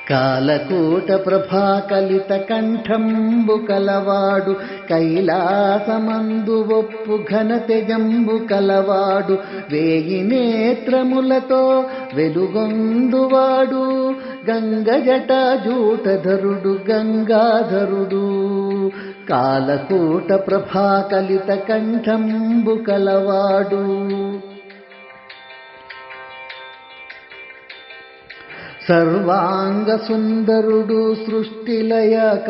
కాలకూట ప్రభాకలిత కంఠంబు కలవాడు కైలాసమందు ఒప్పు ఘనతెజంబు కలవాడు వేయి నేత్రములతో వెలుగొందువాడు గంగజటాజూటధరుడు గంగాధరుడు కాలకూట ప్రభాకలిత కంఠంబు కలవాడు సర్వాంగ సుందరుడు సృష్టిలయకారకుడు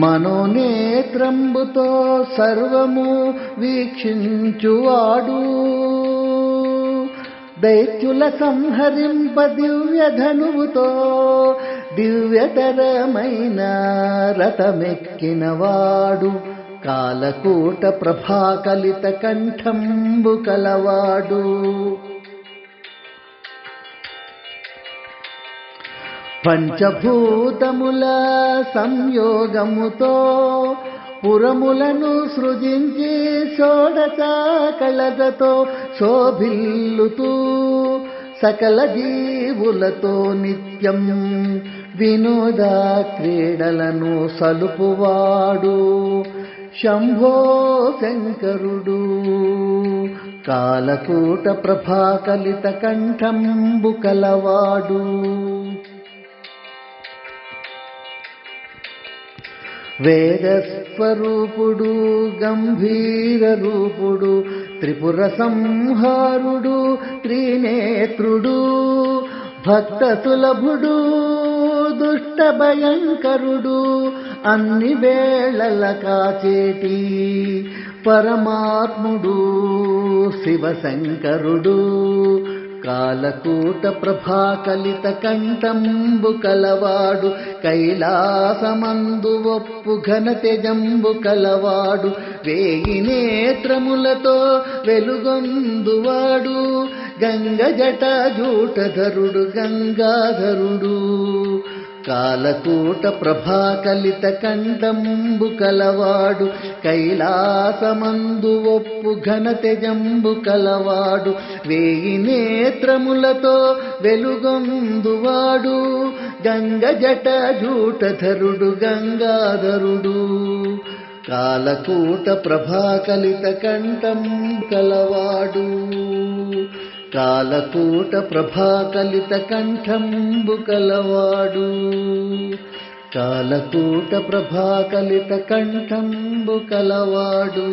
మనోనేత్రంబుతో సర్వము వీక్షించువాడు దైత్యుల సంహరింప దివ్యధనువుతో దివ్యతరమైన రథమెక్కినవాడు కాలకూట ప్రభాకలిత కంఠంబు కలవాడు పంచభూతముల సంయోగముతో పురములను సృజించి షోడశ కళలతో శోభిల్లుతూ సకల జీవులతో నిత్యం వినోద క్రీడలను సలుపువాడు శంభో శంకరుడు కాలకూట ప్రభాకలిత కంఠంబు కలవాడు వేదస్వరూపుడు గంభీర రూపుడు త్రిపుర సంహారుడు త్రినేత్రుడు భక్త సులభుడు దుష్ట భయంకరుడు అన్ని వేళల కాచేటి పరమాత్ముడు శివశంకరుడు కాలకూట ప్రభాకలిత కంఠంబు కలవాడు కైలాసమందు ఒప్పు ఘనతెజంబు కలవాడు వేయి నేత్రములతో వెలుగొందువాడు గంగజటాజూటధరుడు గంగాధరుడు కాలకూట ప్రభాకలిత కంఠంబు కలవాడు కైలాసమందు ఒప్పు ఘనతెజంబు కలవాడు వేయి నేత్రములతో వెలుగొందువాడు గంగజటాజూటధరుడు గంగాధరుడు కాలకూట ప్రభాకలిత కంఠంబు కలవాడు కాలకూట ప్రభాకలిత కంఠంబు కలవాడు కాలకూట ప్రభాకలిత కంఠంబు కలవాడు